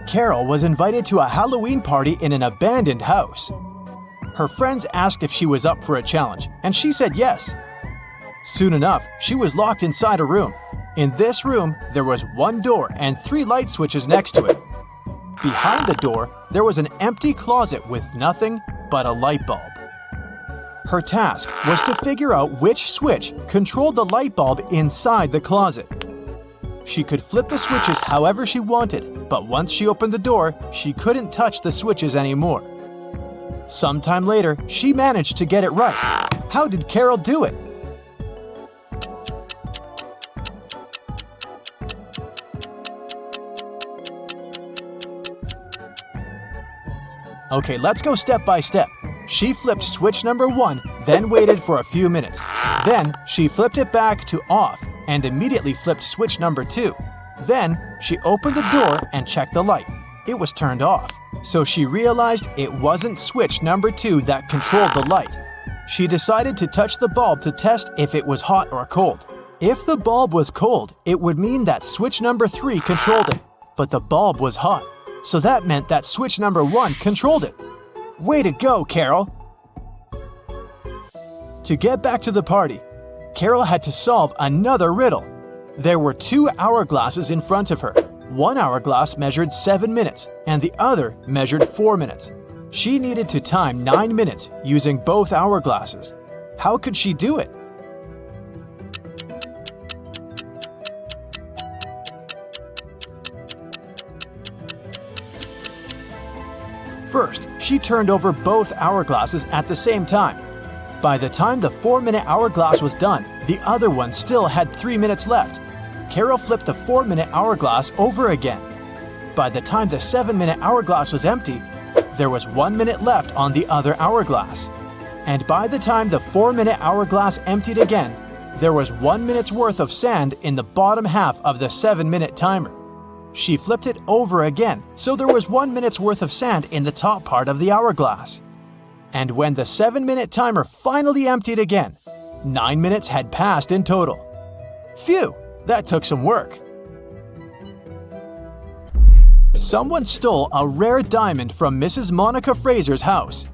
Carol was invited to a Halloween party in an abandoned house. Her friends asked if she was up for a challenge, and she said yes. Soon enough, she was locked inside a room. In this room, there was one door and 3 light switches next to it. Behind the door, there was an empty closet with nothing but a light bulb. Her task was to figure out which switch controlled the light bulb inside the closet. She could flip the switches however she wanted, but once she opened the door, she couldn't touch the switches anymore. Sometime later, she managed to get it right. How did Carol do it? Okay, let's go step by step. She flipped switch number 1, then waited for a few minutes. Then, she flipped it back to off and immediately flipped switch number 2. Then, she opened the door and checked the light. It was turned off. So she realized it wasn't switch number 2 that controlled the light. She decided to touch the bulb to test if it was hot or cold. If the bulb was cold, it would mean that switch number 3 controlled it. But the bulb was hot. So that meant that switch number 1 controlled it. Way to go, Carol! To get back to the party, Carol had to solve another riddle. There were 2 hourglasses in front of her. One hourglass measured 7 minutes, and the other measured 4 minutes. She needed to time 9 minutes using both hourglasses. How could she do it? First, she turned over both hourglasses at the same time. By the time the 4-minute hourglass was done, the other one still had 3 minutes left. Carol flipped the 4-minute hourglass over again. By the time the 7-minute hourglass was empty, there was 1 minute left on the other hourglass. And by the time the 4-minute hourglass emptied again, there was 1 minute's worth of sand in the bottom half of the 7-minute timer. She flipped it over again, so there was 1 minute's worth of sand in the top part of the hourglass. And when the 7-minute timer finally emptied again, 9 minutes had passed in total. Phew, that took some work. Someone stole a rare diamond from Mrs. Monica Fraser's house.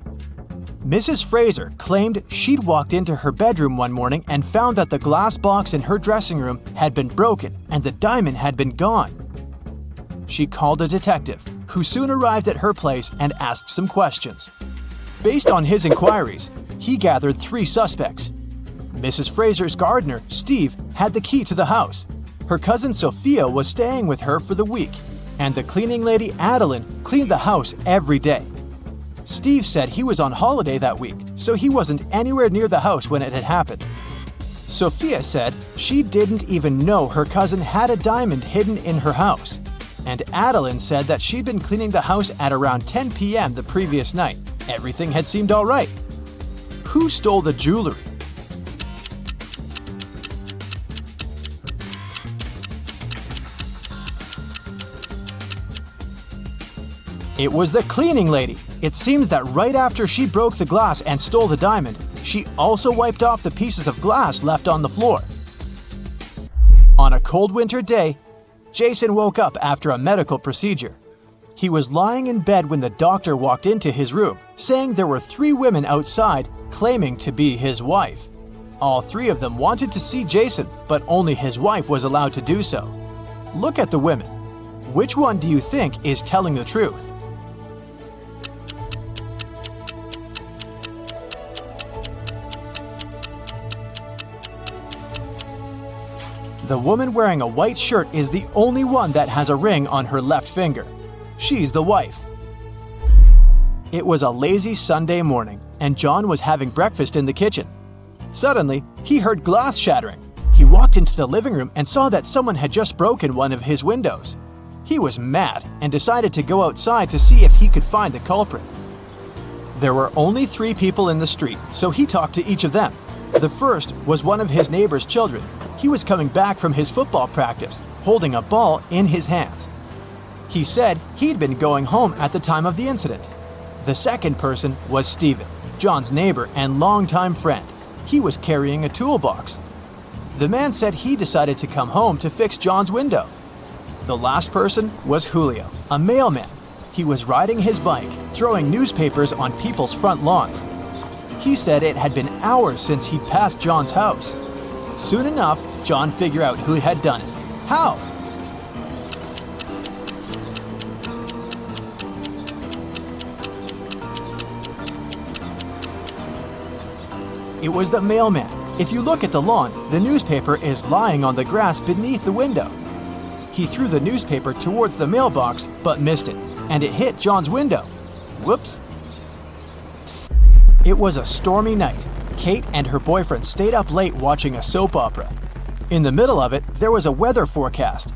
Mrs. Fraser claimed she'd walked into her bedroom one morning and found that the glass box in her dressing room had been broken and the diamond had been gone. She called a detective, who soon arrived at her place and asked some questions. Based on his inquiries, he gathered 3 suspects. Mrs. Fraser's gardener, Steve, had the key to the house. Her cousin Sophia was staying with her for the week, and the cleaning lady Adeline cleaned the house every day. Steve said he was on holiday that week, so he wasn't anywhere near the house when it had happened. Sophia said she didn't even know her cousin had a diamond hidden in her house. And Adeline said that she'd been cleaning the house at around 10 p.m. the previous night. Everything had seemed all right. Who stole the jewelry? It was the cleaning lady. It seems that right after she broke the glass and stole the diamond, she also wiped off the pieces of glass left on the floor. On a cold winter day, Jason woke up after a medical procedure. He was lying in bed when the doctor walked into his room, saying there were 3 women outside claiming to be his wife. All 3 of them wanted to see Jason, but only his wife was allowed to do so. Look at the women. Which one do you think is telling the truth? The woman wearing a white shirt is the only one that has a ring on her left finger. She's the wife. It was a lazy Sunday morning, and John was having breakfast in the kitchen. Suddenly, he heard glass shattering. He walked into the living room and saw that someone had just broken one of his windows. He was mad and decided to go outside to see if he could find the culprit. There were only 3 people in the street, so he talked to each of them. The first was one of his neighbor's children. He was coming back from his football practice, holding a ball in his hands. He said he'd been going home at the time of the incident. The second person was Stephen, John's neighbor and longtime friend. He was carrying a toolbox. The man said he decided to come home to fix John's window. The last person was Julio, a mailman. He was riding his bike, throwing newspapers on people's front lawns. He said it had been hours since he'd passed John's house. Soon enough, John figured out who had done it. How? It was the mailman. If you look at the lawn, the newspaper is lying on the grass beneath the window. He threw the newspaper towards the mailbox, but missed it, and it hit John's window. Whoops. It was a stormy night. Kate and her boyfriend stayed up late watching a soap opera. In the middle of it, there was a weather forecast.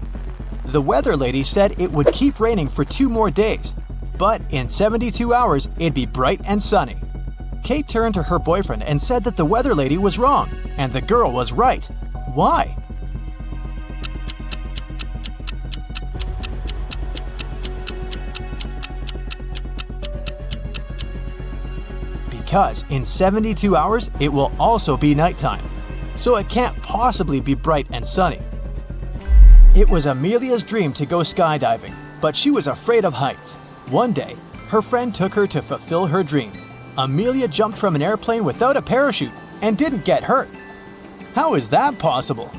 The weather lady said it would keep raining for 2 more days, but in 72 hours, it'd be bright and sunny. Kate turned to her boyfriend and said that the weather lady was wrong, and the girl was right. Why? Because in 72 hours, it will also be nighttime, so it can't possibly be bright and sunny. It was Amelia's dream to go skydiving, but she was afraid of heights. One day, her friend took her to fulfill her dream. Amelia jumped from an airplane without a parachute and didn't get hurt. How is that possible?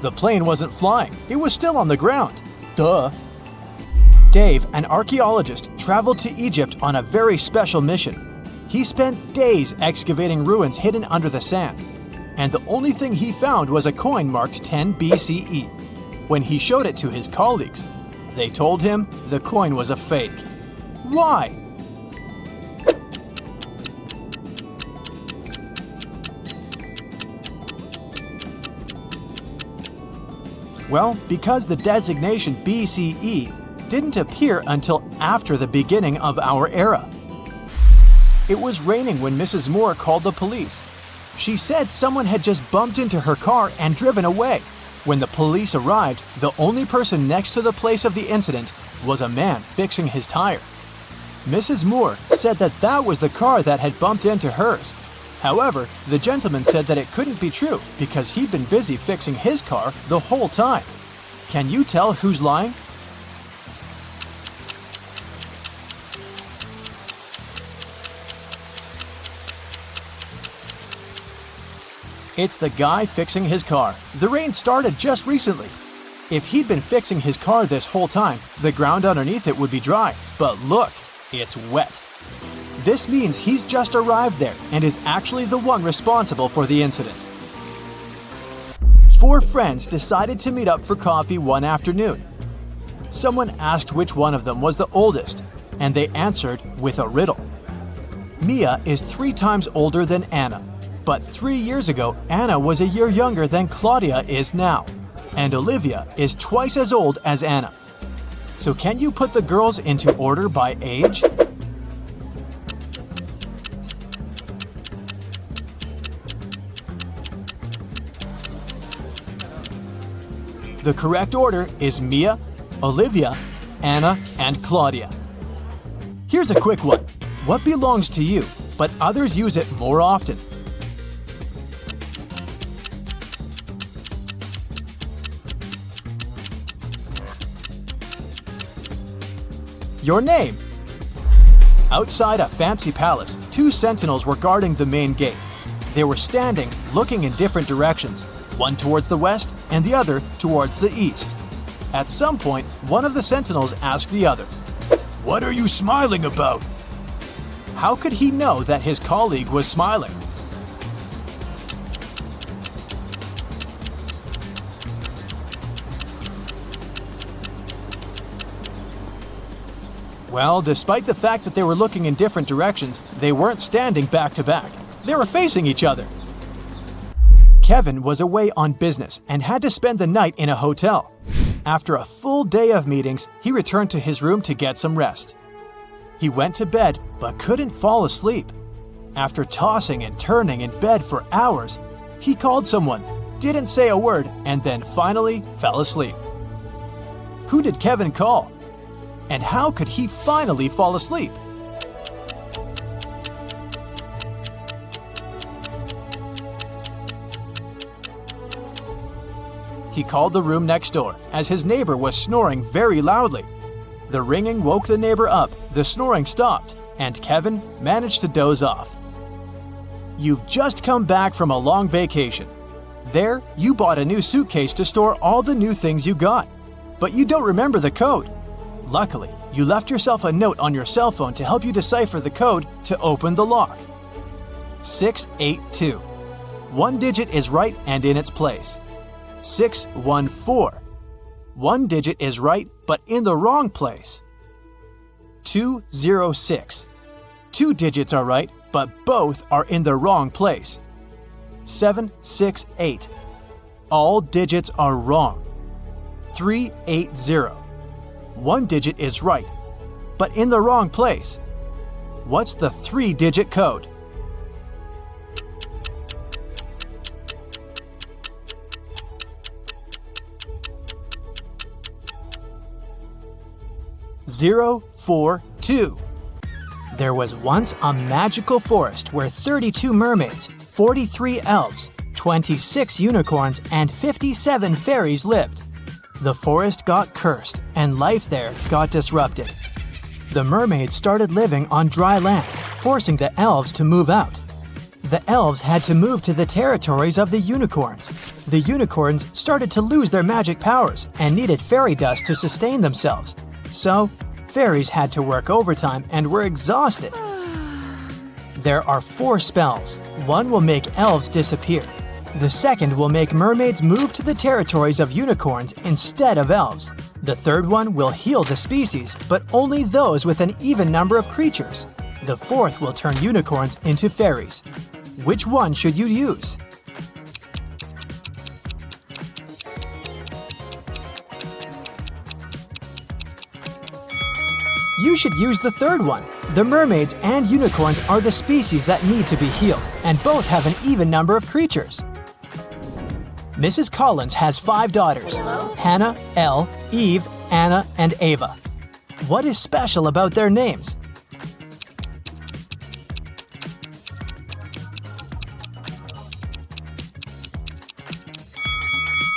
The plane wasn't flying, it was still on the ground. Duh. Dave, an archaeologist, traveled to Egypt on a very special mission. He spent days excavating ruins hidden under the sand, and the only thing he found was a coin marked 10 BCE. When he showed it to his colleagues, they told him the coin was a fake. Why? Well, because the designation BCE didn't appear until after the beginning of our era. It was raining when Mrs. Moore called the police. She said someone had just bumped into her car and driven away. When the police arrived, the only person next to the place of the incident was a man fixing his tire. Mrs. Moore said that that was the car that had bumped into hers. However, the gentleman said that it couldn't be true because he'd been busy fixing his car the whole time. Can you tell who's lying? It's the guy fixing his car. The rain started just recently. If he'd been fixing his car this whole time, the ground underneath it would be dry. But look, it's wet. This means he's just arrived there and is actually the one responsible for the incident. 4 friends decided to meet up for coffee one afternoon. Someone asked which one of them was the oldest, and they answered with a riddle. Mia is 3 times older than Anna, but 3 years ago, Anna was a year younger than Claudia is now, and Olivia is twice as old as Anna. So can you put the girls into order by age? The correct order is Mia, Olivia, Anna, and Claudia. Here's a quick one. What belongs to you, but others use it more often? Your name. Outside a fancy palace, 2 sentinels were guarding the main gate. They were standing, looking in different directions, one towards the west and the other towards the east. At some point, one of the sentinels asked the other, "What are you smiling about?" How could he know that his colleague was smiling? Well, despite the fact that they were looking in different directions, they weren't standing back to back. They were facing each other. Kevin was away on business and had to spend the night in a hotel. After a full day of meetings, he returned to his room to get some rest. He went to bed but couldn't fall asleep. After tossing and turning in bed for hours, he called someone, didn't say a word, and then finally fell asleep. Who did Kevin call? And how could he finally fall asleep? He called the room next door, as his neighbor was snoring very loudly. The ringing woke the neighbor up, the snoring stopped, and Kevin managed to doze off. You've just come back from a long vacation. There, you bought a new suitcase to store all the new things you got. But you don't remember the code. Luckily, you left yourself a note on your cell phone to help you decipher the code to open the lock. 682. One digit is right and in its place. 614. One digit is right but in the wrong place. 206. Two digits are right but both are in the wrong place. 768. All digits are wrong. 380. One digit is right but in the wrong place. What's the 3-digit code? Zero, 4, 2. There was once a magical forest where 32 mermaids, 43 elves, 26 unicorns, and 57 fairies lived. The forest got cursed, and life there got disrupted. The mermaids started living on dry land, forcing the elves to move out. The elves had to move to the territories of the unicorns. The unicorns started to lose their magic powers and needed fairy dust to sustain themselves. So, fairies had to work overtime and were exhausted. There are 4 spells. One will make elves disappear. The second will make mermaids move to the territories of unicorns instead of elves. The third one will heal the species, but only those with an even number of creatures. The fourth will turn unicorns into fairies. Which one should you use? You should use the third one. The mermaids and unicorns are the species that need to be healed, and both have an even number of creatures. Mrs. Collins has 5 daughters: Hannah, Elle, Eve, Anna, and Ava. What is special about their names?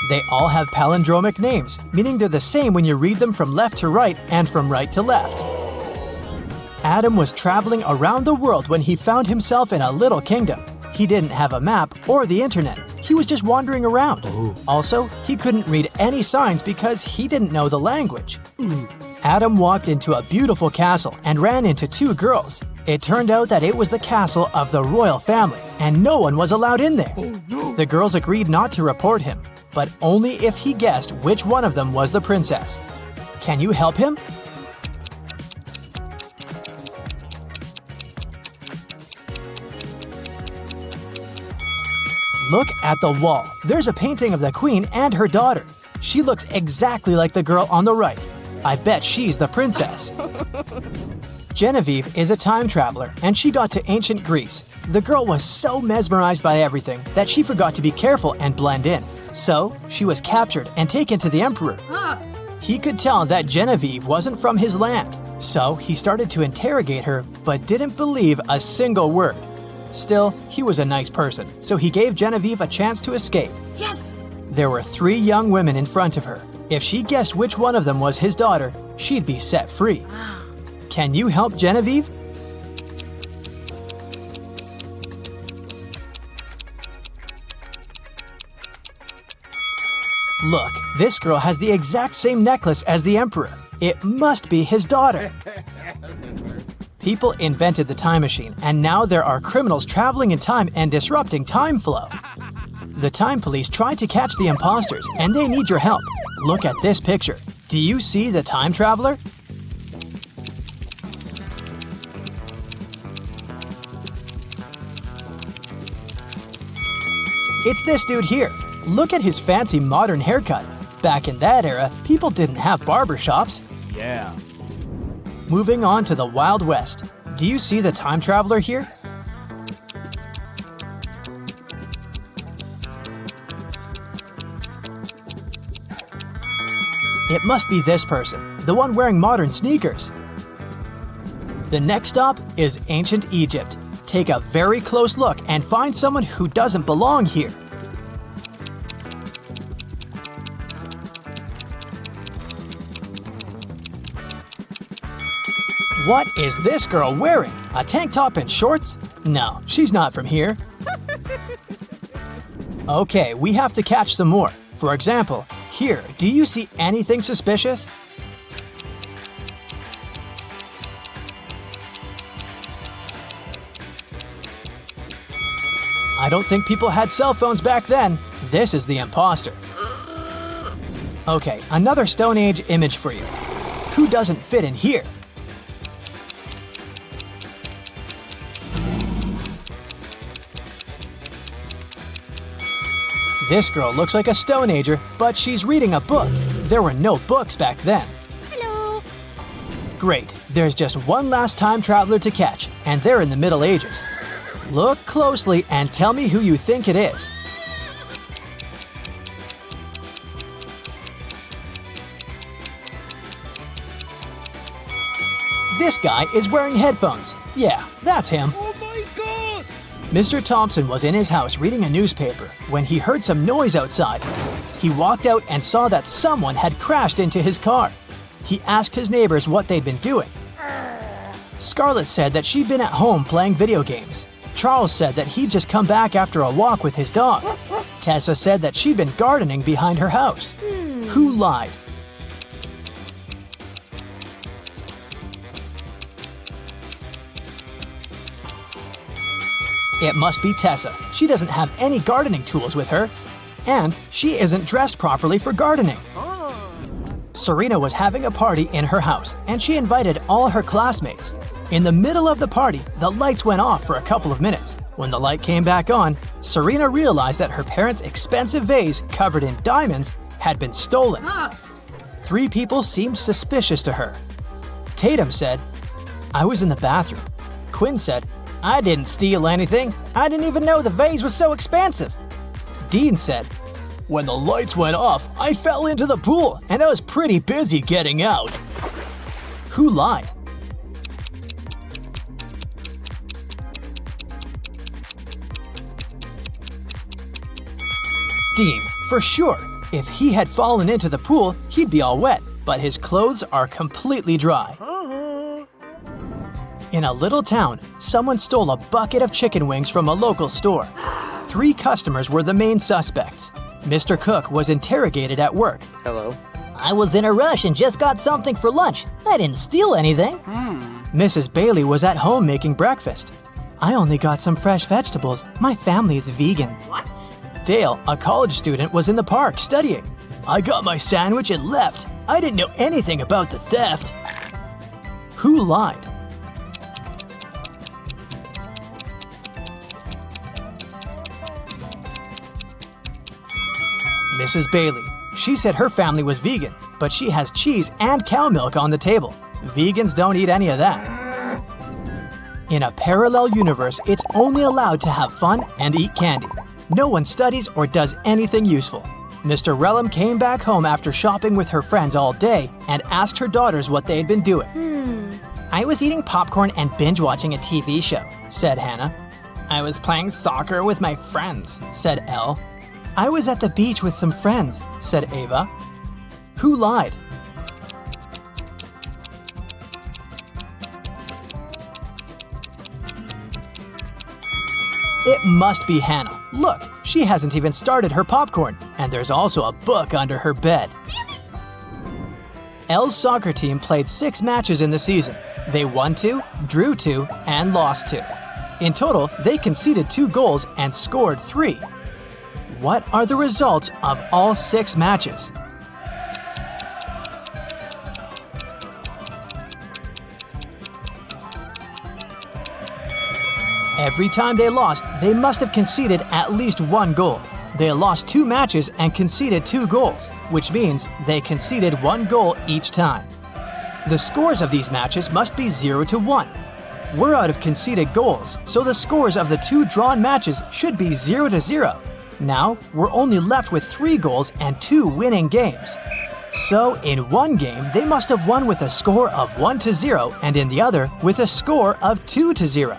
They all have palindromic names, meaning they're the same when you read them from left to right and from right to left. Adam was traveling around the world when he found himself in a little kingdom. He didn't have a map or the internet. He was just wandering around. Also, he couldn't read any signs because he didn't know the language. Adam walked into a beautiful castle and ran into 2 girls. It turned out that it was the castle of the royal family, and no one was allowed in there. The girls agreed not to report him, but only if he guessed which one of them was the princess. Can you help him? Look at the wall. There's a painting of the queen and her daughter. She looks exactly like the girl on the right. I bet she's the princess. Genevieve is a time traveler, and she got to ancient Greece. The girl was so mesmerized by everything that she forgot to be careful and blend in. So, she was captured and taken to the emperor. He could tell that Genevieve wasn't from his land, so he started to interrogate her but didn't believe a single word. Still, he was a nice person, so he gave Genevieve a chance to escape. Yes! There were 3 young women in front of her. If she guessed which one of them was his daughter, she'd be set free. Can you help Genevieve? Look, this girl has the exact same necklace as the emperor. It must be his daughter. People invented the time machine, and now there are criminals traveling in time and disrupting time flow. The time police tried to catch the imposters, and they need your help. Look at this picture. Do you see the time traveler? It's this dude here. Look at his fancy modern haircut. Back in that era, people didn't have barbershops. Yeah. Moving on to the Wild West. Do you see the time traveler here? It must be this person, the one wearing modern sneakers. The next stop is ancient Egypt. Take a very close look and find someone who doesn't belong here. What is this girl wearing? A tank top and shorts? No, she's not from here. Okay, we have to catch some more. For example, here, do you see anything suspicious? I don't think people had cell phones back then. This is the imposter. Okay, another Stone Age image for you. Who doesn't fit in here? This girl looks like a Stone Ager, but she's reading a book. There were no books back then. Hello. Great, there's just one last time traveler to catch, and they're in the Middle Ages. Look closely and tell me who you think it is. This guy is wearing headphones. Yeah, that's him. Oh my god! Mr. Thompson was in his house reading a newspaper when he heard some noise outside. He walked out and saw that someone had crashed into his car. He asked his neighbors what they'd been doing. Scarlett said that she'd been at home playing video games. Charles said that he'd just come back after a walk with his dog. Tessa said that she'd been gardening behind her house. Who lied? It must be Tessa. She doesn't have any gardening tools with her. And she isn't dressed properly for gardening. Serena was having a party in her house, and she invited all her classmates. In the middle of the party, the lights went off for a couple of minutes. When the light came back on, Serena realized that her parents' expensive vase covered in diamonds had been stolen. 3 people seemed suspicious to her. Tatum said, "I was in the bathroom." Quinn said, "I didn't steal anything. I didn't even know the vase was so expensive." Dean said, "When the lights went off, I fell into the pool and I was pretty busy getting out." Who lied? Dean, for sure. If he had fallen into the pool, he'd be all wet, but his clothes are completely dry. In a little town, someone stole a bucket of chicken wings from a local store. 3 customers were the main suspects. Mr. Cook was interrogated at work. Hello. I was in a rush and just got something for lunch. I didn't steal anything. Mrs. Bailey was at home making breakfast. I only got some fresh vegetables. My family is vegan. What? Dale, a college student, was in the park studying. I got my sandwich and left. I didn't know anything about the theft. Who lied? Mrs. Bailey. She said her family was vegan, but she has cheese and cow milk on the table. Vegans don't eat any of that. In a parallel universe, it's only allowed to have fun and eat candy. No one studies or does anything useful. Mr. Relham came back home after shopping with her friends all day and asked her daughters what they had been doing. I was eating popcorn and binge watching a TV show, said Hannah. I was playing soccer with my friends, said Elle. I was at the beach with some friends, said Ava. Who lied? It must be Hannah. Look, she hasn't even started her popcorn, and there's also a book under her bed. Elle's soccer team played 6 matches in the season. They won 2, drew 2, and lost 2. In total, they conceded 2 goals and scored 3. What are the results of all 6 matches? Every time they lost, they must have conceded at least 1 goal. They lost 2 matches and conceded 2 goals, which means they conceded 1 goal each time. The scores of these matches must be 0-1. We're out of conceded goals, so the scores of the 2 drawn matches should be 0-0. Now, we're only left with 3 goals and 2 winning games. So, in one game, they must have won with a score of 1-0, and in the other, with a score of 2-0.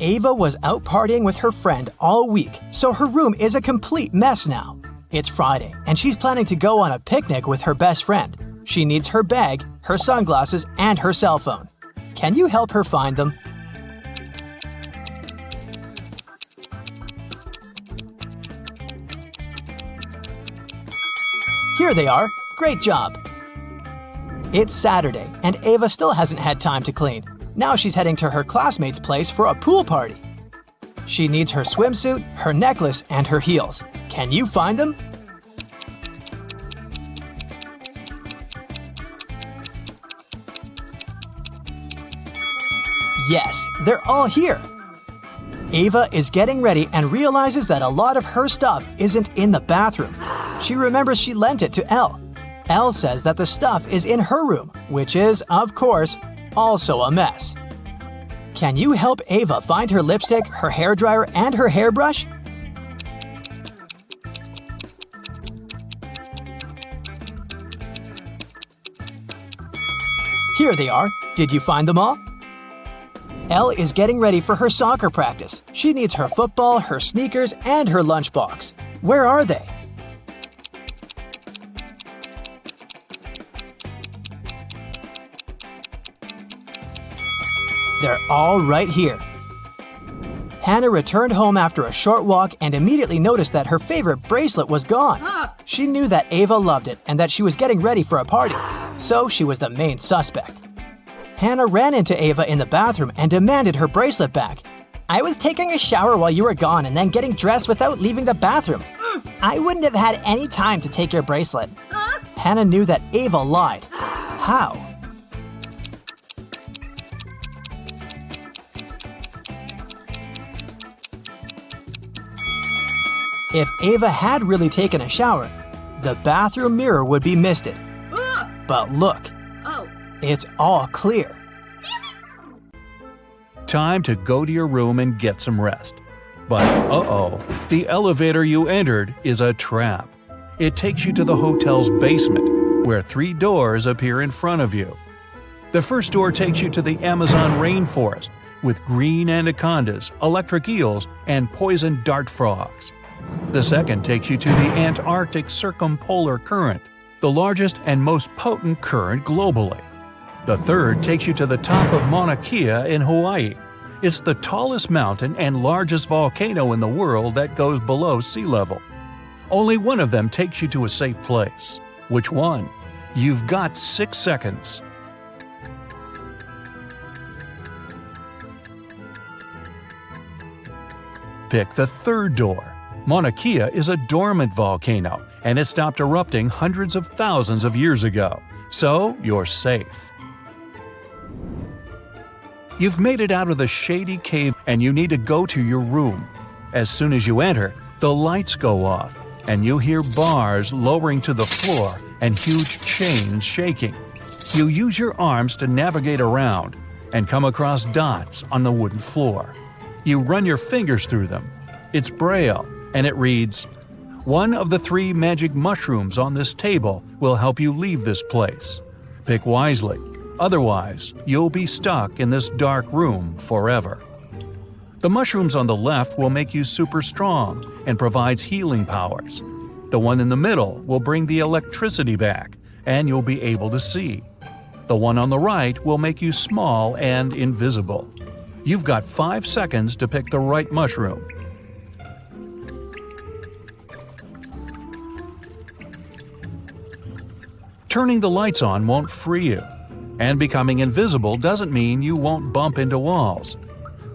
Ava was out partying with her friend all week, so her room is a complete mess now. It's Friday, and she's planning to go on a picnic with her best friend. She needs her bag, her sunglasses, and her cell phone. Can you help her find them? Here they are. Great job! It's Saturday, and Ava still hasn't had time to clean. Now she's heading to her classmate's place for a pool party. She needs her swimsuit, her necklace, and her heels. Can you find them? Yes, they're all here. Ava is getting ready and realizes that a lot of her stuff isn't in the bathroom. She remembers she lent it to Elle. Elle says that the stuff is in her room, which is, of course, also a mess. Can you help Ava find her lipstick, her hairdryer, and her hairbrush? Here they are. Did you find them all? Elle is getting ready for her soccer practice. She needs her football, her sneakers, and her lunchbox. Where are they? They're all right here. Hannah returned home after a short walk and immediately noticed that her favorite bracelet was gone. She knew that Ava loved it and that she was getting ready for a party, so she was the main suspect. Hannah ran into Ava in the bathroom and demanded her bracelet back. I was taking a shower while you were gone and then getting dressed without leaving the bathroom. I wouldn't have had any time to take your bracelet. Hannah knew that Ava lied. How? If Ava had really taken a shower, the bathroom mirror would be misted. But look, it's all clear. Time to go to your room and get some rest. But the elevator you entered is a trap. It takes you to the hotel's basement, where 3 doors appear in front of you. The first door takes you to the Amazon rainforest, with green anacondas, electric eels, and poison dart frogs. The second takes you to the Antarctic Circumpolar Current, the largest and most potent current globally. The third takes you to the top of Mauna Kea in Hawaii. It's the tallest mountain and largest volcano in the world that goes below sea level. Only one of them takes you to a safe place. Which one? You've got 6 seconds. Pick the third door. Mauna Kea is a dormant volcano, and it stopped erupting hundreds of thousands of years ago, so you're safe. You've made it out of the shady cave and you need to go to your room. As soon as you enter, the lights go off, and you hear bars lowering to the floor and huge chains shaking. You use your arms to navigate around and come across dots on the wooden floor. You run your fingers through them. It's Braille, and it reads, "One of the 3 magic mushrooms on this table will help you leave this place. Pick wisely, otherwise you'll be stuck in this dark room forever." The mushrooms on the left will make you super strong and provides healing powers. The one in the middle will bring the electricity back, and you'll be able to see. The one on the right will make you small and invisible. You've got 5 seconds to pick the right mushroom. Turning the lights on won't free you, and becoming invisible doesn't mean you won't bump into walls.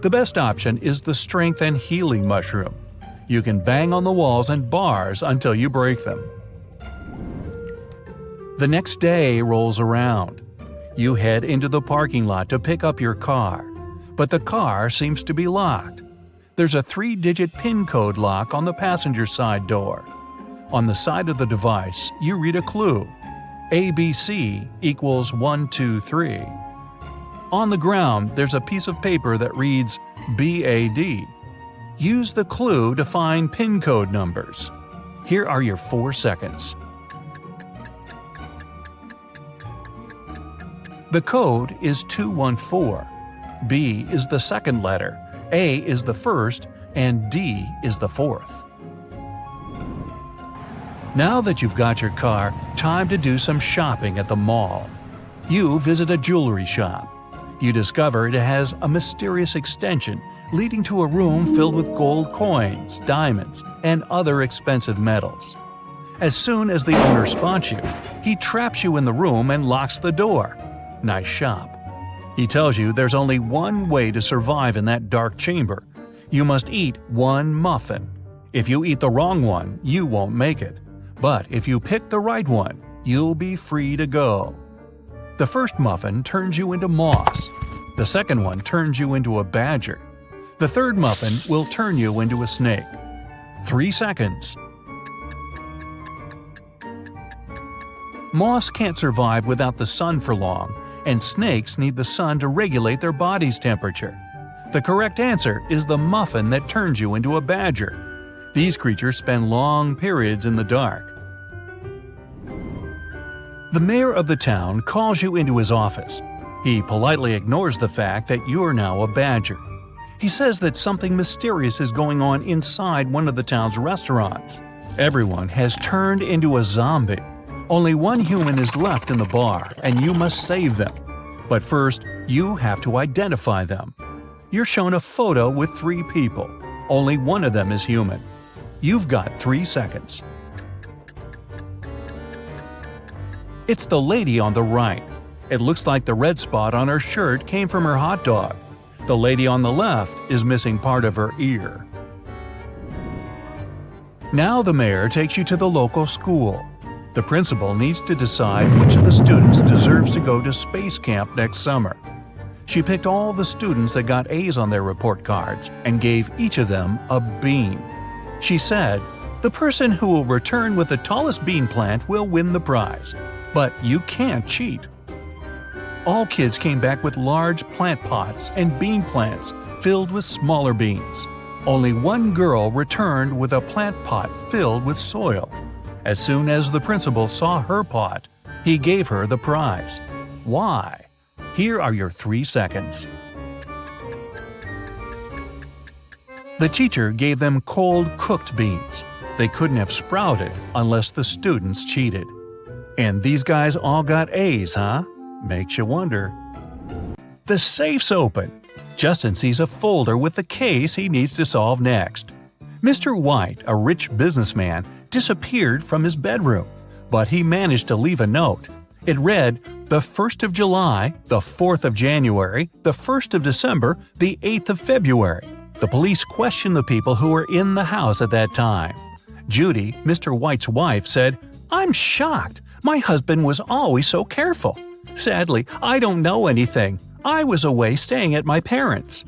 The best option is the strength and healing mushroom. You can bang on the walls and bars until you break them. The next day rolls around. You head into the parking lot to pick up your car, but the car seems to be locked. There's a 3-digit PIN code lock on the passenger side door. On the side of the device, you read a clue. ABC equals 123. On the ground, there's a piece of paper that reads BAD. Use the clue to find PIN code numbers. Here are your 4 seconds. The code is 214. B is the second letter, A is the first, and D is the fourth. Now that you've got your car, time to do some shopping at the mall. You visit a jewelry shop. You discover it has a mysterious extension leading to a room filled with gold coins, diamonds, and other expensive metals. As soon as the owner spots you, he traps you in the room and locks the door. Nice shop. He tells you there's only one way to survive in that dark chamber. You must eat one muffin. If you eat the wrong one, you won't make it. But if you pick the right one, you'll be free to go. The first muffin turns you into moss. The second one turns you into a badger. The third muffin will turn you into a snake. 3 seconds. Moss can't survive without the sun for long, and snakes need the sun to regulate their body's temperature. The correct answer is the muffin that turns you into a badger. These creatures spend long periods in the dark. The mayor of the town calls you into his office. He politely ignores the fact that you're now a badger. He says that something mysterious is going on inside one of the town's restaurants. Everyone has turned into a zombie. Only one human is left in the bar, and you must save them. But first, you have to identify them. You're shown a photo with 3 people. Only one of them is human. You've got 3 seconds. It's the lady on the right. It looks like the red spot on her shirt came from her hot dog. The lady on the left is missing part of her ear. Now the mayor takes you to the local school. The principal needs to decide which of the students deserves to go to space camp next summer. She picked all the students that got A's on their report cards and gave each of them a bean. She said, "The person who will return with the tallest bean plant will win the prize, but you can't cheat." All kids came back with large plant pots and bean plants filled with smaller beans. Only one girl returned with a plant pot filled with soil. As soon as the principal saw her pot, he gave her the prize. Why? Here are your 3 seconds. The teacher gave them cold cooked beans. They couldn't have sprouted unless the students cheated. And these guys all got A's, huh? Makes you wonder. The safe's open. Justin sees a folder with the case he needs to solve next. Mr. White, a rich businessman, disappeared from his bedroom, but he managed to leave a note. It read, the 1st of July, the 4th of January, the 1st of December, the 8th of February. The police questioned the people who were in the house at that time. Judy, Mr. White's wife, said, "I'm shocked. My husband was always so careful. Sadly, I don't know anything. I was away staying at my parents'."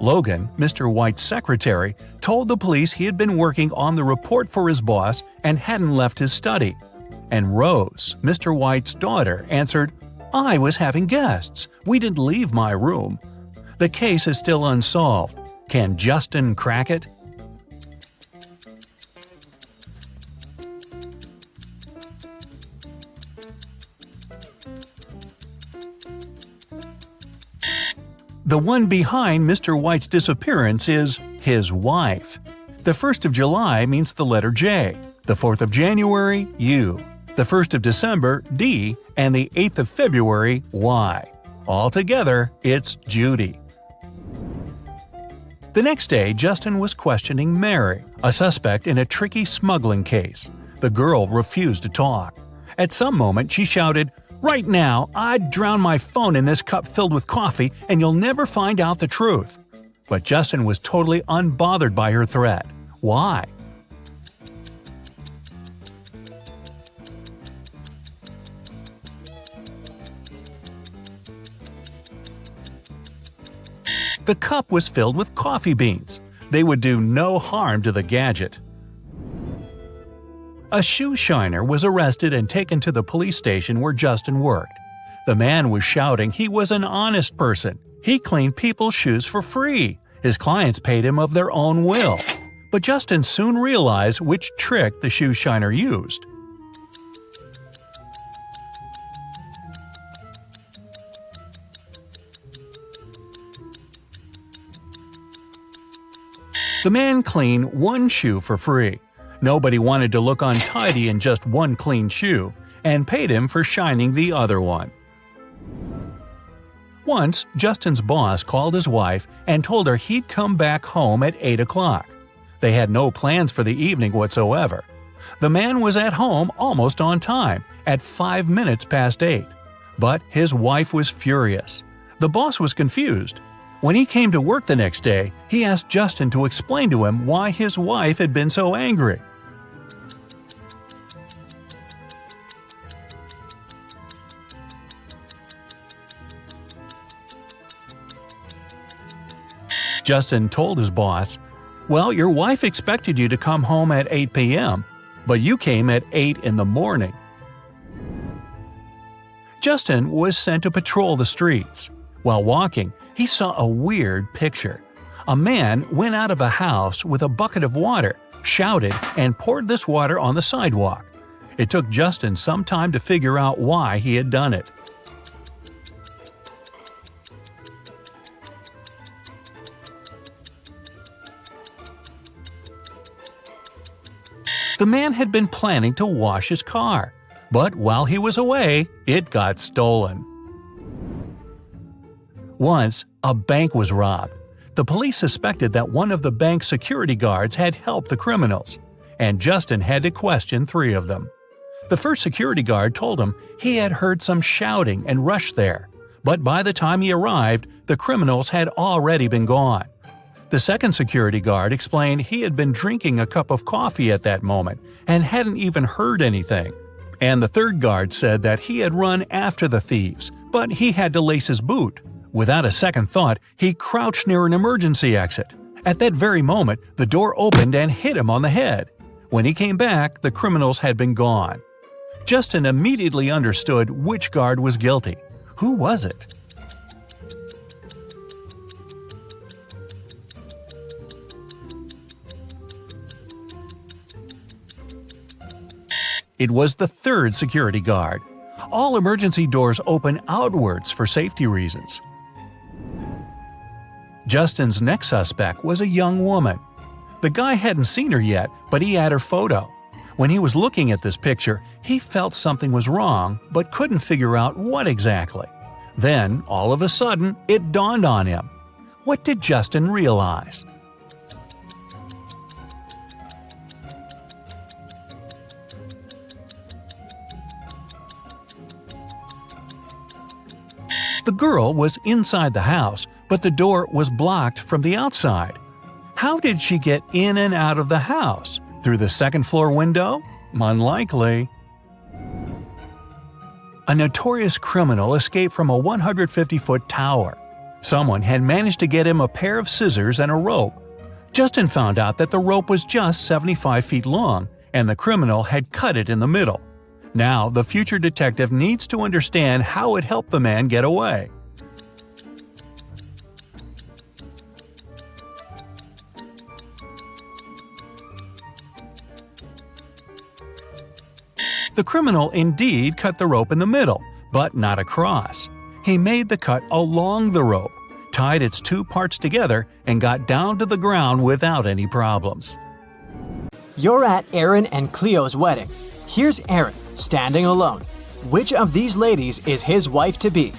Logan, Mr. White's secretary, told the police he had been working on the report for his boss and hadn't left his study. And Rose, Mr. White's daughter, answered, "I was having guests. We didn't leave my room." The case is still unsolved. Can Justin crack it? The one behind Mr. White's disappearance is his wife. The 1st of July means the letter J, the 4th of January, U, the 1st of December, D, and the 8th of February, Y. Altogether, it's Judy. The next day, Justin was questioning Mary, a suspect in a tricky smuggling case. The girl refused to talk. At some moment, she shouted, "Right now, I'd drown my phone in this cup filled with coffee and you'll never find out the truth." But Justin was totally unbothered by her threat. Why? The cup was filled with coffee beans. They would do no harm to the gadget. A shoe shiner was arrested and taken to the police station where Justin worked. The man was shouting he was an honest person. He cleaned people's shoes for free. His clients paid him of their own will. But Justin soon realized which trick the shoe shiner used. The man cleaned one shoe for free. Nobody wanted to look untidy in just one clean shoe, and paid him for shining the other one. Once, Justin's boss called his wife and told her he'd come back home at 8 o'clock. They had no plans for the evening whatsoever. The man was at home almost on time, at 5 minutes past 8. But his wife was furious. The boss was confused. When he came to work the next day, he asked Justin to explain to him why his wife had been so angry. Justin told his boss, "Well, your wife expected you to come home at 8 p.m., but you came at 8 in the morning." Justin was sent to patrol the streets. While walking, he saw a weird picture. A man went out of a house with a bucket of water, shouted, and poured this water on the sidewalk. It took Justin some time to figure out why he had done it. The man had been planning to wash his car, but while he was away, it got stolen. Once, a bank was robbed. The police suspected that one of the bank's security guards had helped the criminals, and Justin had to question 3 of them. The first security guard told him he had heard some shouting and rushed there, but by the time he arrived, the criminals had already been gone. The second security guard explained he had been drinking a cup of coffee at that moment and hadn't even heard anything. And the third guard said that he had run after the thieves, but he had to lace his boot. Without a second thought, he crouched near an emergency exit. At that very moment, the door opened and hit him on the head. When he came back, the criminals had been gone. Justin immediately understood which guard was guilty. Who was it? It was the third security guard. All emergency doors open outwards for safety reasons. Justin's next suspect was a young woman. The guy hadn't seen her yet, but he had her photo. When he was looking at this picture, he felt something was wrong, but couldn't figure out what exactly. Then, all of a sudden, it dawned on him. What did Justin realize? The girl was inside the house, but the door was blocked from the outside. How did she get in and out of the house? Through the second-floor window? Unlikely. A notorious criminal escaped from a 150-foot tower. Someone had managed to get him a pair of scissors and a rope. Justin found out that the rope was just 75 feet long, and the criminal had cut it in the middle. Now, the future detective needs to understand how it helped the man get away. The criminal indeed cut the rope in the middle, but not across. He made the cut along the rope, tied its 2 parts together, and got down to the ground without any problems. You're at Aaron and Cleo's wedding. Here's Aaron, standing alone. Which of these ladies is his wife-to-be?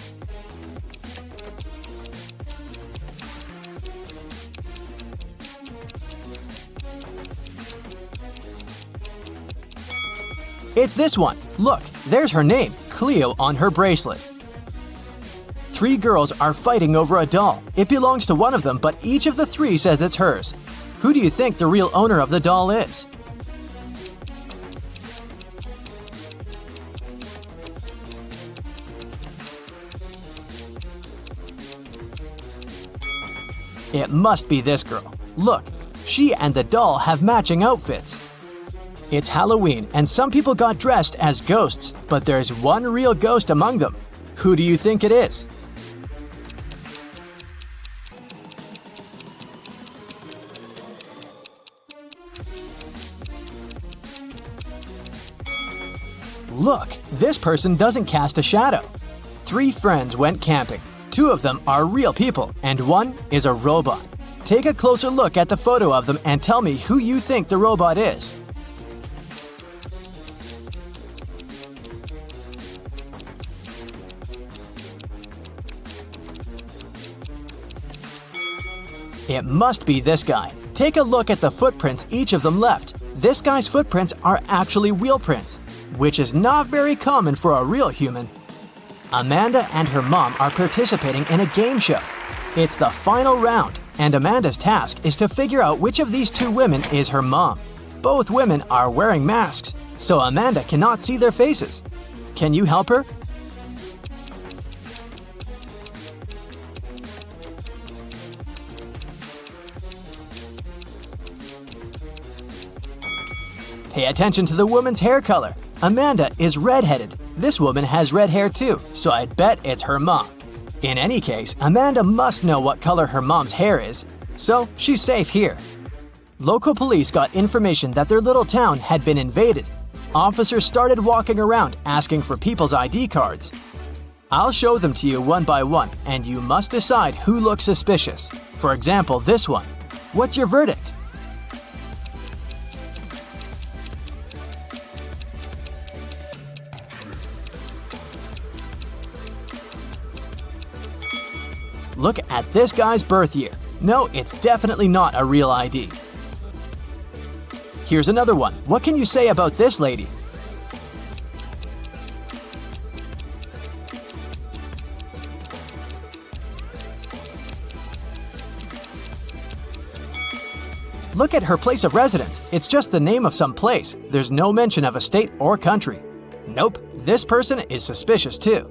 It's this one. Look, there's her name, Cleo, on her bracelet. 3 girls are fighting over a doll. It belongs to one of them, but each of the 3 says it's hers. Who do you think the real owner of the doll is? It must be this girl. Look, she and the doll have matching outfits. It's Halloween, and some people got dressed as ghosts, but there's one real ghost among them. Who do you think it is? Look, this person doesn't cast a shadow. 3 friends went camping. 2 of them are real people, and 1 is a robot. Take a closer look at the photo of them and tell me who you think the robot is. It must be this guy. Take a look at the footprints each of them left. This guy's footprints are actually wheel prints, which is not very common for a real human. Amanda and her mom are participating in a game show. It's the final round, and Amanda's task is to figure out which of these two women is her mom. Both women are wearing masks, so Amanda cannot see their faces. Can you help her? Pay attention to the woman's hair color. Amanda is redheaded. This woman has red hair too, so I'd bet it's her mom. In any case, Amanda must know what color her mom's hair is, so she's safe here. Local police got information that their little town had been invaded. Officers started walking around asking for people's ID cards. I'll show them to you one by one, and you must decide who looks suspicious. For example, this one. What's your verdict? Look at this guy's birth year. No, it's definitely not a real ID. Here's another one. What can you say about this lady? Look at her place of residence. It's just the name of some place. There's no mention of a state or country. Nope, this person is suspicious too.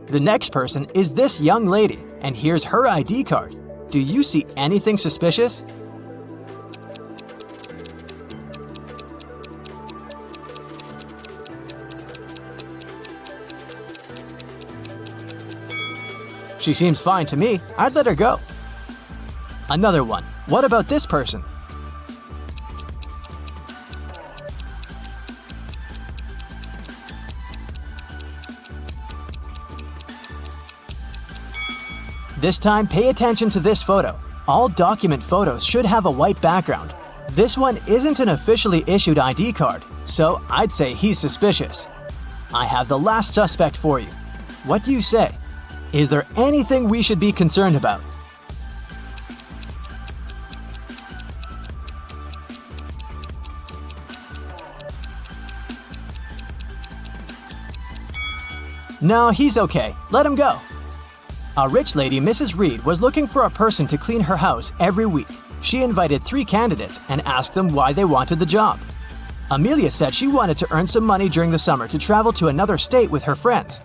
The next person is this young lady, and here's her ID card. Do you see anything suspicious? She seems fine to me. I'd let her go. Another one. What about this person? This time, pay attention to this photo. All document photos should have a white background. This one isn't an officially issued ID card, so I'd say he's suspicious. I have the last suspect for you. What do you say? Is there anything we should be concerned about? No, he's okay. Let him go. A rich lady, Mrs. Reed, was looking for a person to clean her house every week. She invited 3 candidates and asked them why they wanted the job. Amelia said she wanted to earn some money during the summer to travel to another state with her friends.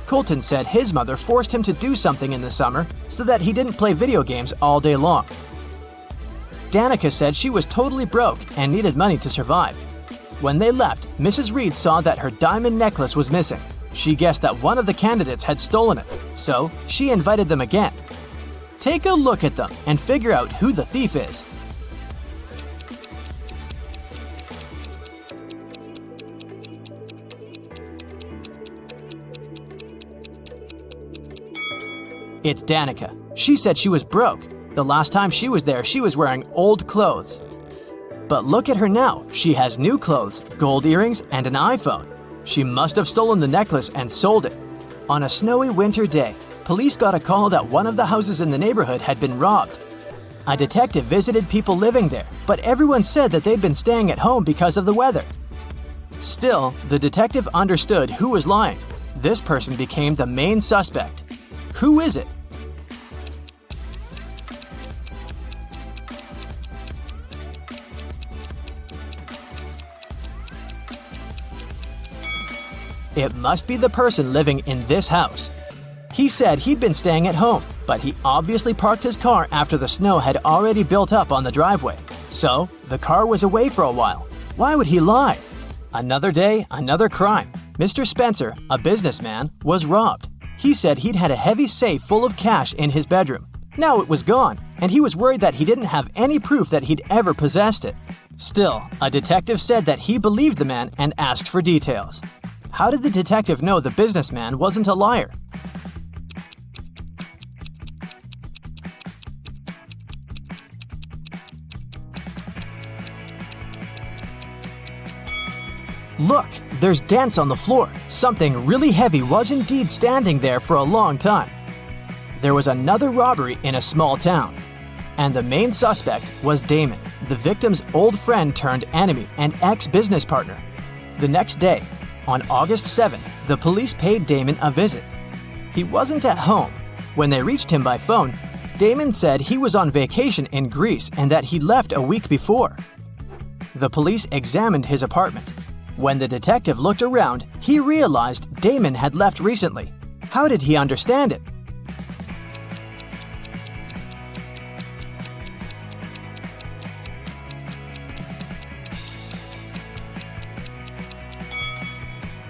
Colton said his mother forced him to do something in the summer so that he didn't play video games all day long. Danica said she was totally broke and needed money to survive. When they left, Mrs. Reed saw that her diamond necklace was missing. She guessed that one of the candidates had stolen it, so she invited them again. Take a look at them and figure out who the thief is. It's Danica. She said she was broke. The last time she was there, she was wearing old clothes. But look at her now. She has new clothes, gold earrings, and an iPhone. She must have stolen the necklace and sold it. On a snowy winter day, police got a call that one of the houses in the neighborhood had been robbed. A detective visited people living there, but everyone said that they'd been staying at home because of the weather. Still, the detective understood who was lying. This person became the main suspect. Who is it? It must be the person living in this house. He said he'd been staying at home, but he obviously parked his car after the snow had already built up on the driveway. So, the car was away for a while. Why would he lie? Another day, another crime. Mr. Spencer, a businessman, was robbed. He said he'd had a heavy safe full of cash in his bedroom. Now it was gone, and he was worried that he didn't have any proof that he'd ever possessed it. Still, a detective said that he believed the man and asked for details. How did the detective know the businessman wasn't a liar? Look, there's dents on the floor. Something really heavy was indeed standing there for a long time. there was another robbery in a small town. And the main suspect was Damon, the victim's old friend turned enemy and ex-business partner. The next day, on August 7th, the police paid Damon a visit. He wasn't at home. When they reached him by phone, Damon said he was on vacation in Greece and that he left a week before. The police examined his apartment. When the detective looked around, he realized Damon had left recently. How did he understand it?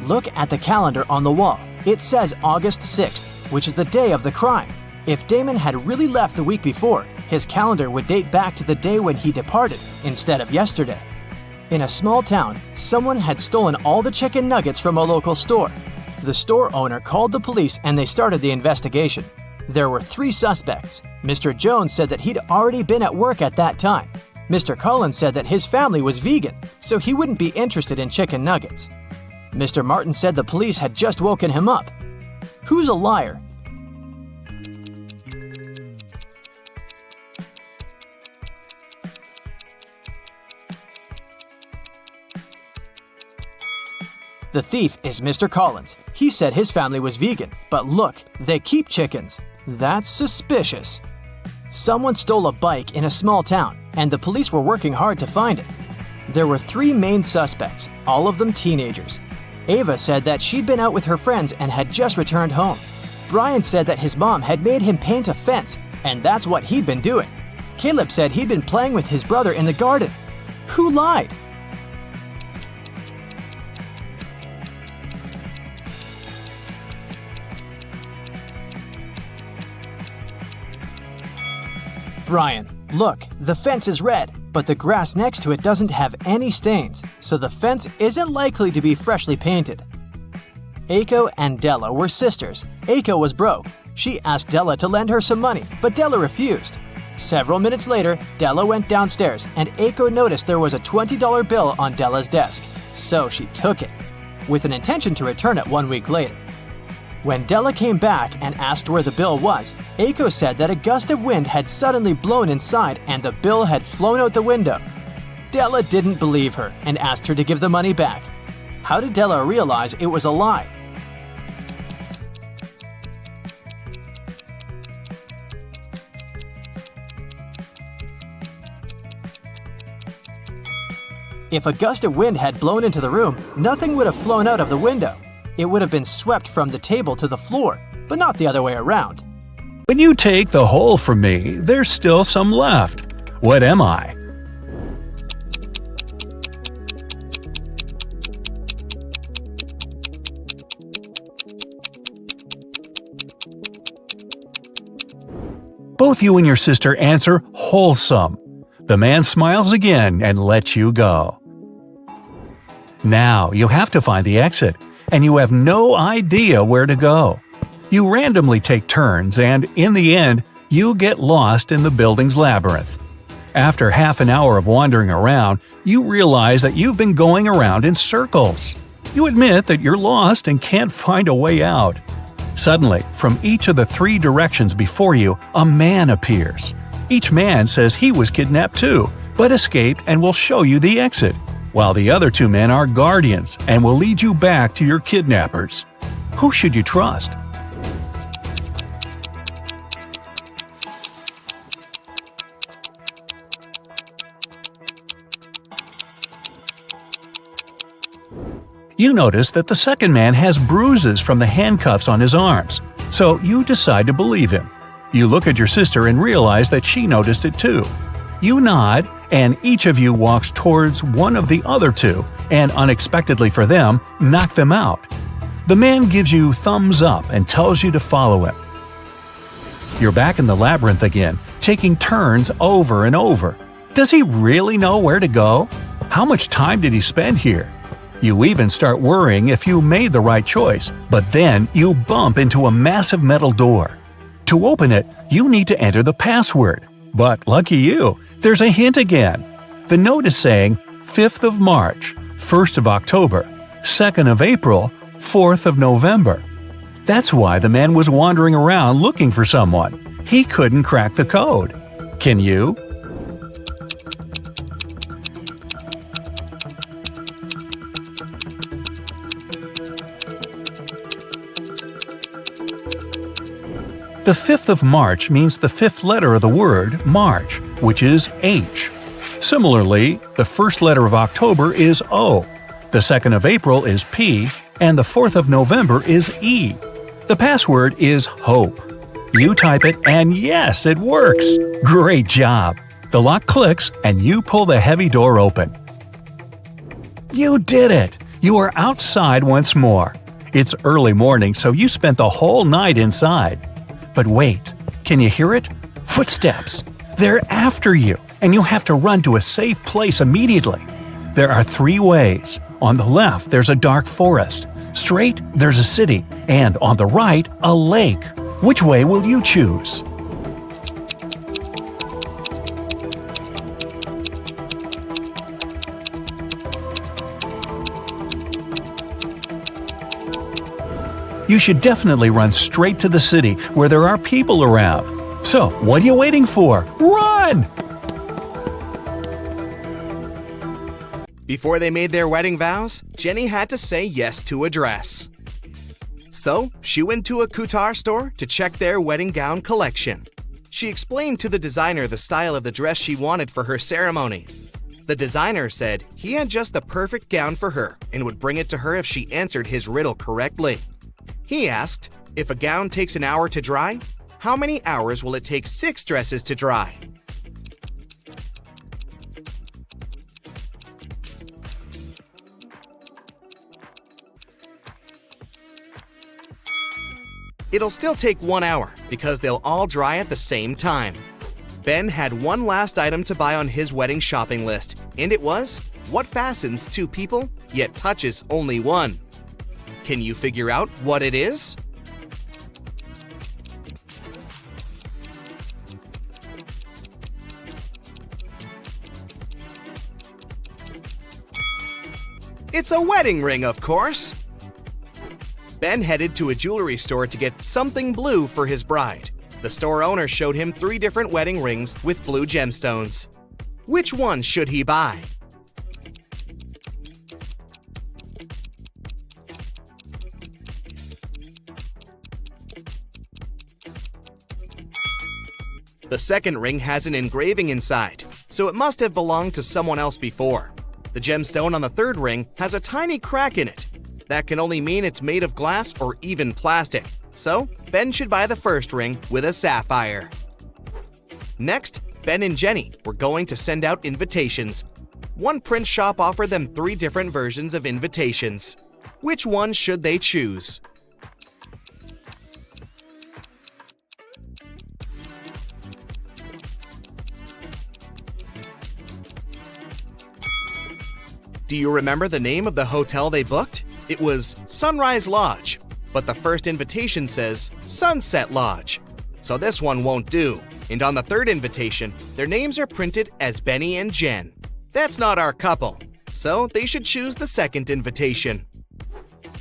Look at the calendar on the wall. It says August 6th, which is the day of the crime. If Damon had really left the week before, his calendar would date back to the day when he departed instead of yesterday. In a small town, someone had stolen all the chicken nuggets from a local store. The store owner called the police and they started the investigation. There were 3 suspects. Mr. Jones said that he'd already been at work at that time. Mr. Cullen said that his family was vegan, so he wouldn't be interested in chicken nuggets. Mr. Martin said the police had just woken him up. Who's a liar? The thief is Mr. Collins. He said his family was vegan, but look, they keep chickens. That's suspicious. Someone stole a bike in a small town, and the police were working hard to find it. There were 3 main suspects, all of them teenagers. Ava said that she'd been out with her friends and had just returned home. Brian said that his mom had made him paint a fence, and that's what he'd been doing. Caleb said he'd been playing with his brother in the garden. Who lied? Brian, look, the fence is red, but the grass next to it doesn't have any stains, so the fence isn't likely to be freshly painted. Aiko and Della were sisters. Aiko was broke. She asked Della to lend her some money, but Della refused. Several minutes later, Della went downstairs, and Aiko noticed there was a $20 bill on Della's desk, so she took it, with an intention to return it 1 week later. When Della came back and asked where the bill was, Aiko said that a gust of wind had suddenly blown inside and the bill had flown out the window. Della didn't believe her and asked her to give the money back. How did Della realize it was a lie? If a gust of wind had blown into the room, nothing would have flown out of the window. It would have been swept from the table to the floor, but not the other way around. When you take the whole from me, there's still some left. What am I? Both you and your sister answer wholesome. The man smiles again and lets you go. Now you have to find the exit, and you have no idea where to go. You randomly take turns, and in the end, you get lost in the building's labyrinth. After half an hour of wandering around, you realize that you've been going around in circles. You admit that you're lost and can't find a way out. Suddenly, from each of the 3 directions before you, a man appears. Each man says he was kidnapped too, but escaped and will show you the exit, while the other 2 men are guardians and will lead you back to your kidnappers. Who should you trust? You notice that the second man has bruises from the handcuffs on his arms, so you decide to believe him. You look at your sister and realize that she noticed it too. You nod, and each of you walks towards one of the other 2, and unexpectedly for them, knock them out. The man gives you thumbs up and tells you to follow him. You're back in the labyrinth again, taking turns over and over. Does he really know where to go? How much time did he spend here? You even start worrying if you made the right choice, but then you bump into a massive metal door. To open it, you need to enter the password. But lucky you, there's a hint again. The note is saying 5th of March, 1st of October, 2nd of April, 4th of November. That's why the man was wandering around looking for someone. He couldn't crack the code. Can you? The 5th of March means the 5th letter of the word March, which is H. Similarly, the first letter of October is O, the 2nd of April is P, and the 4th of November is E. The password is HOPE. You type it and yes, it works! Great job! The lock clicks and you pull the heavy door open. You did it! You are outside once more. It's early morning, so you spent the whole night inside. But wait, can you hear it? Footsteps! They're after you, and you have to run to a safe place immediately. There are 3 ways. On the left, there's a dark forest. Straight, there's a city. And on the right, a lake. Which way will you choose? You should definitely run straight to the city where there are people around. So, what are you waiting for? Run! Before they made their wedding vows, Jenny had to say yes to a dress. So, she went to a couture store to check their wedding gown collection. She explained to the designer the style of the dress she wanted for her ceremony. The designer said he had just the perfect gown for her and would bring it to her if she answered his riddle correctly. He asked, if a gown takes an hour to dry, how many hours will it take 6 dresses to dry? It'll still take 1 hour because they'll all dry at the same time. Ben had one last item to buy on his wedding shopping list, and it was what fastens 2 people yet touches only one. Can you figure out what it is? It's a wedding ring, of course. Ben headed to a jewelry store to get something blue for his bride. The store owner showed him 3 different wedding rings with blue gemstones. Which one should he buy? The second ring has an engraving inside, so it must have belonged to someone else before. The gemstone on the third ring has a tiny crack in it. That can only mean it's made of glass or even plastic, so Ben should buy the first ring with a sapphire. Next, Ben and Jenny were going to send out invitations. One print shop offered them 3 different versions of invitations. Which one should they choose? Do you remember the name of the hotel they booked? It was Sunrise Lodge, but the first invitation says Sunset Lodge. So this one won't do. And on the third invitation, their names are printed as Benny and Jen. That's not our couple, so they should choose the second invitation.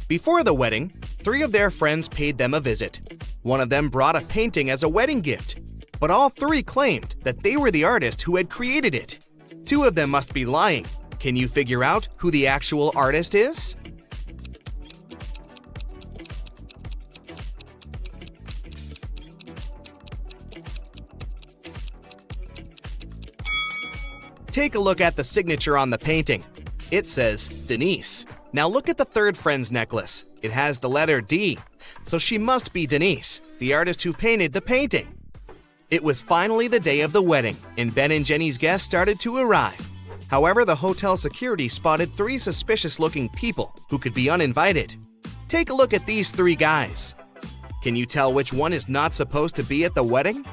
Before the wedding, 3 of their friends paid them a visit. One of them brought a painting as a wedding gift, but all 3 claimed that they were the artist who had created it. 2 of them must be lying. Can you figure out who the actual artist is? Take a look at the signature on the painting. It says Denise. Now look at the third friend's necklace. It has the letter D, so she must be Denise, the artist who painted the painting. It was finally the day of the wedding, and Ben and Jenny's guests started to arrive. However, the hotel security spotted 3 suspicious-looking people who could be uninvited. Take a look at these 3 guys. Can you tell which one is not supposed to be at the wedding?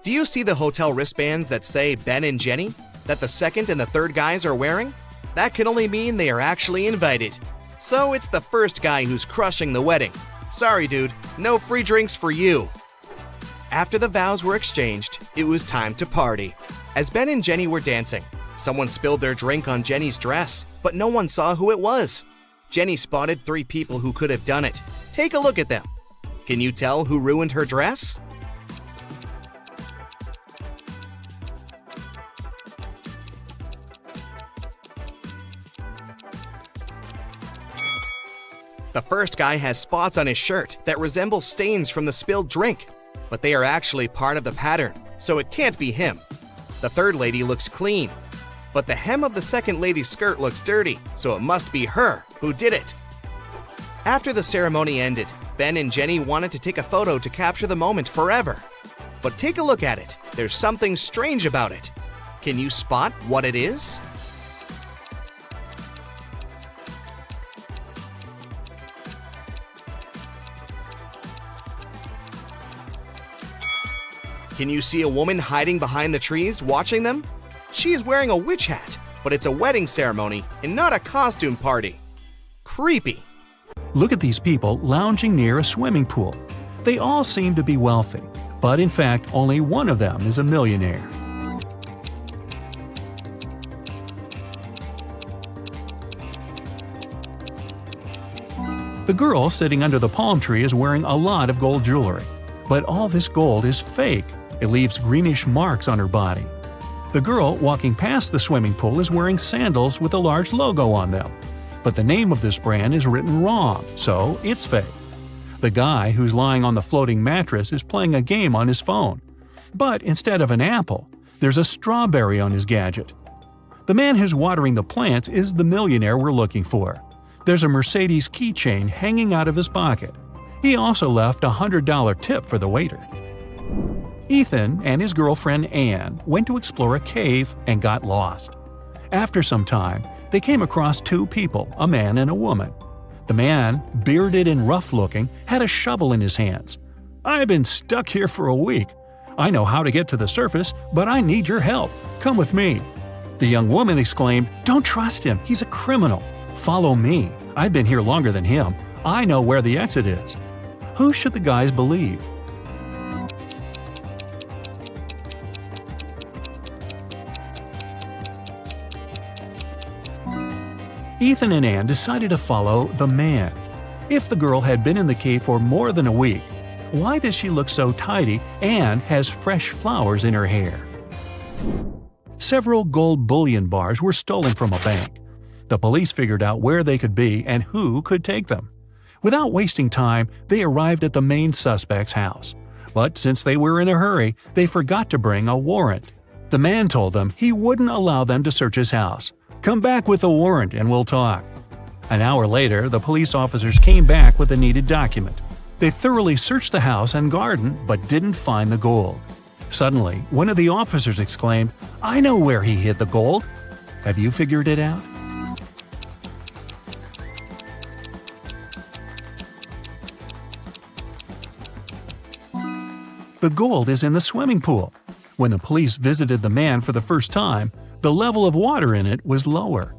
Do you see the hotel wristbands that say Ben and Jenny, that the second and the third guys are wearing? That can only mean they are actually invited. So it's the first guy who's crushing the wedding. Sorry, dude, no free drinks for you. After the vows were exchanged, it was time to party. As Ben and Jenny were dancing, someone spilled their drink on Jenny's dress, but no one saw who it was. Jenny spotted 3 people who could have done it. Take a look at them. Can you tell who ruined her dress? The first guy has spots on his shirt that resemble stains from the spilled drink, but they are actually part of the pattern, so it can't be him. The third lady looks clean, but the hem of the second lady's skirt looks dirty, so it must be her who did it. After the ceremony ended, Ben and Jenny wanted to take a photo to capture the moment forever. But take a look at it. There's something strange about it. Can you spot what it is? Can you see a woman hiding behind the trees watching them? She is wearing a witch hat, but it's a wedding ceremony and not a costume party. Creepy. Look at these people lounging near a swimming pool. They all seem to be wealthy, but in fact only one of them is a millionaire. The girl sitting under the palm tree is wearing a lot of gold jewelry, but all this gold is fake. It leaves greenish marks on her body. The girl walking past the swimming pool is wearing sandals with a large logo on them, but the name of this brand is written wrong, so it's fake. The guy who's lying on the floating mattress is playing a game on his phone, but instead of an apple, there's a strawberry on his gadget. The man who's watering the plants is the millionaire we're looking for. There's a Mercedes keychain hanging out of his pocket. He also left a $100 tip for the waiter. Ethan and his girlfriend Anne went to explore a cave and got lost. After some time, they came across 2 people, a man and a woman. The man, bearded and rough-looking, had a shovel in his hands. "I've been stuck here for a week. I know how to get to the surface, but I need your help. Come with me." The young woman exclaimed, "Don't trust him. He's a criminal. Follow me. I've been here longer than him. I know where the exit is." Who should the guys believe? Ethan and Anne decided to follow the man. If the girl had been in the cave for more than a week, why does she look so tidy and has fresh flowers in her hair? Several gold bullion bars were stolen from a bank. The police figured out where they could be and who could take them. Without wasting time, they arrived at the main suspect's house. But since they were in a hurry, they forgot to bring a warrant. The man told them he wouldn't allow them to search his house. "Come back with a warrant and we'll talk." An hour later, the police officers came back with the needed document. They thoroughly searched the house and garden but didn't find the gold. Suddenly, one of the officers exclaimed, "I know where he hid the gold." Have you figured it out? The gold is in the swimming pool. When the police visited the man for the first time, the level of water in it was lower.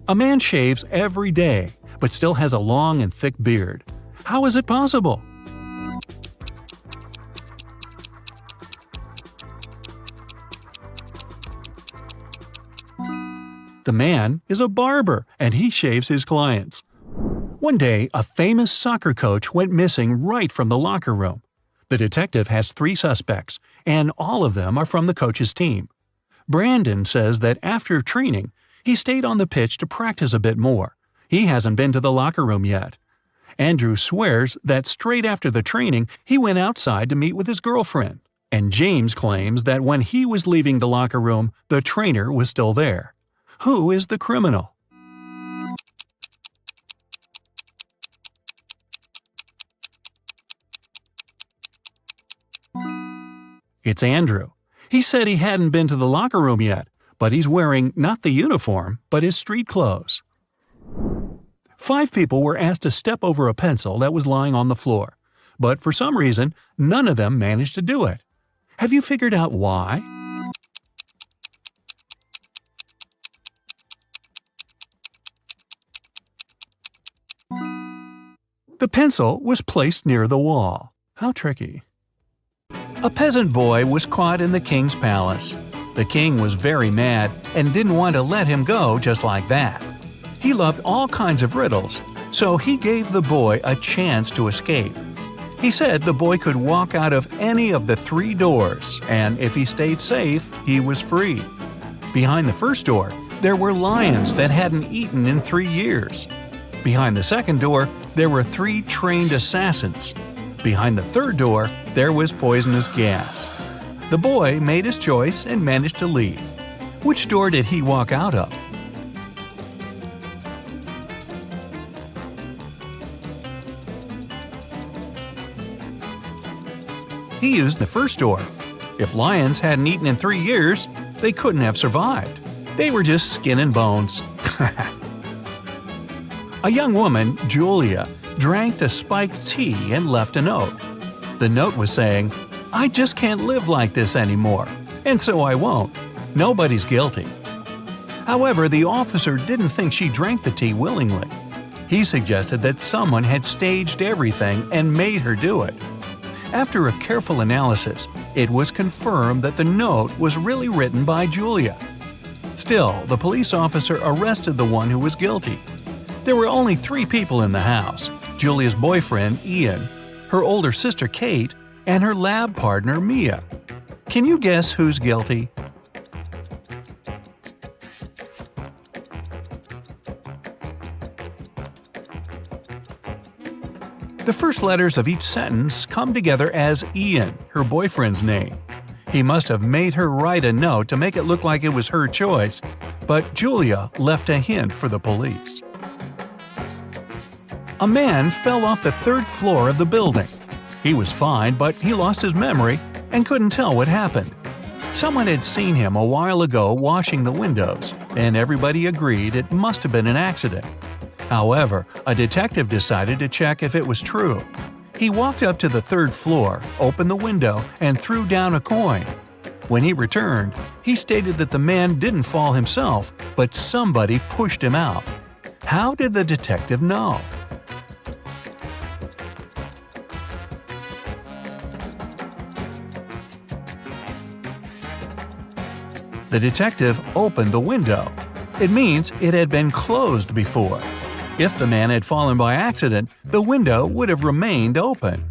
A man shaves every day, but still has a long and thick beard. How is it possible? The man is a barber, and he shaves his clients. One day, a famous soccer coach went missing right from the locker room. The detective has 3 suspects, and all of them are from the coach's team. Brandon says that after training, he stayed on the pitch to practice a bit more. He hasn't been to the locker room yet. Andrew swears that straight after the training, he went outside to meet with his girlfriend. And James claims that when he was leaving the locker room, the trainer was still there. Who is the criminal? It's Andrew. He said he hadn't been to the locker room yet, but he's wearing not the uniform, but his street clothes. 5 people were asked to step over a pencil that was lying on the floor, but for some reason, none of them managed to do it. Have you figured out why? The pencil was placed near the wall. How tricky. A peasant boy was caught in the king's palace. The king was very mad and didn't want to let him go just like that. He loved all kinds of riddles, so he gave the boy a chance to escape. He said the boy could walk out of any of the 3 doors, and if he stayed safe, he was free. Behind the first door, there were lions that hadn't eaten in 3 years. Behind the second door, there were 3 trained assassins. Behind the third door, there was poisonous gas. The boy made his choice and managed to leave. Which door did he walk out of? He used the first door. If lions hadn't eaten in 3 years, they couldn't have survived. They were just skin and bones. A young woman, Julia, drank a spiked tea and left a note. The note was saying, "I just can't live like this anymore, and so I won't. Nobody's guilty." However, the officer didn't think she drank the tea willingly. He suggested that someone had staged everything and made her do it. After a careful analysis, it was confirmed that the note was really written by Julia. Still, the police officer arrested the one who was guilty. There were only 3 people in the house: Julia's boyfriend, Ian, her older sister, Kate, and her lab partner, Mia. Can you guess who's guilty? The first letters of each sentence come together as Ian, her boyfriend's name. He must have made her write a note to make it look like it was her choice, but Julia left a hint for the police. A man fell off the 3rd floor of the building. He was fine, but he lost his memory and couldn't tell what happened. Someone had seen him a while ago washing the windows, and everybody agreed it must have been an accident. However, a detective decided to check if it was true. He walked up to the 3rd floor, opened the window, and threw down a coin. When he returned, he stated that the man didn't fall himself, but somebody pushed him out. How did the detective know? The detective opened the window. It means it had been closed before. If the man had fallen by accident, the window would have remained open.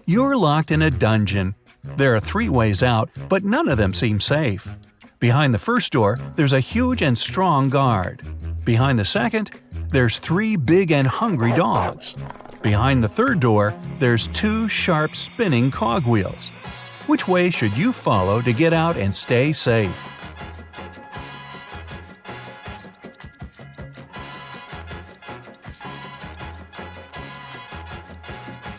You're locked in a dungeon. There are 3 ways out, but none of them seem safe. Behind the first door, there's a huge and strong guard. Behind the second, there's 3 big and hungry dogs. Behind the third door, there's 2 sharp spinning cogwheels. Which way should you follow to get out and stay safe?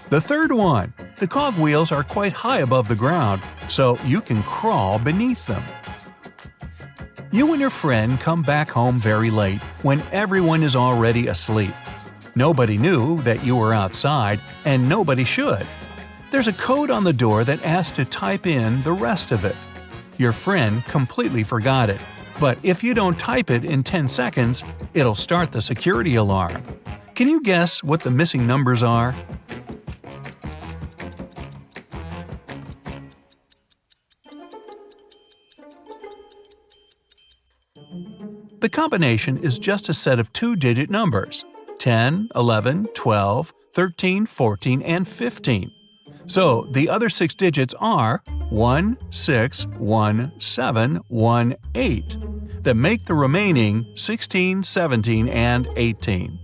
The third one. The cogwheels are quite high above the ground, so you can crawl beneath them. You and your friend come back home very late, when everyone is already asleep. Nobody knew that you were outside, and nobody should. There's a code on the door that asks to type in the rest of it. Your friend completely forgot it, but if you don't type it in 10 seconds, it'll start the security alarm. Can you guess what the missing numbers are? The combination is just a set of 2-digit numbers: 10, 11, 12, 13, 14, and 15. So the other 6 digits are 1, 6, 1, 7, 1, 8 that make the remaining 16, 17, and 18.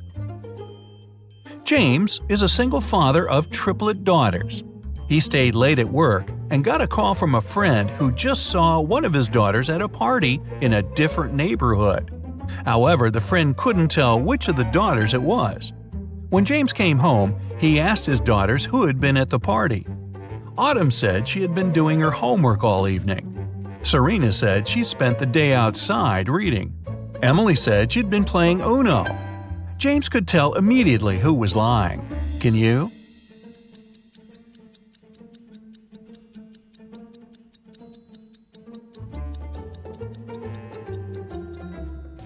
James is a single father of triplet daughters. He stayed late at work and got a call from a friend who just saw one of his daughters at a party in a different neighborhood. However, the friend couldn't tell which of the daughters it was. When James came home, he asked his daughters who had been at the party. Autumn said she had been doing her homework all evening. Serena said she spent the day outside reading. Emily said she'd been playing Uno. James could tell immediately who was lying. Can you?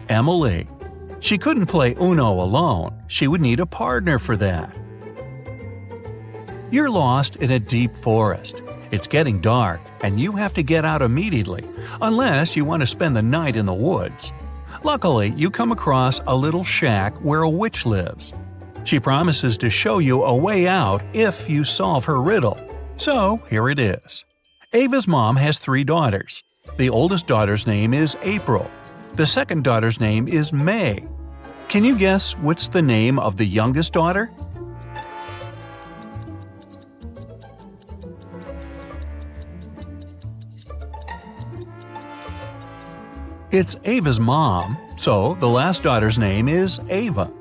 Emily. She couldn't play Uno alone. She would need a partner for that. You're lost in a deep forest. It's getting dark, and you have to get out immediately, unless you want to spend the night in the woods. Luckily, you come across a little shack where a witch lives. She promises to show you a way out if you solve her riddle. So, here it is. Ava's mom has 3 daughters. The oldest daughter's name is April. The second daughter's name is May. Can you guess what's the name of the youngest daughter? It's Ava's mom, so the last daughter's name is Ava.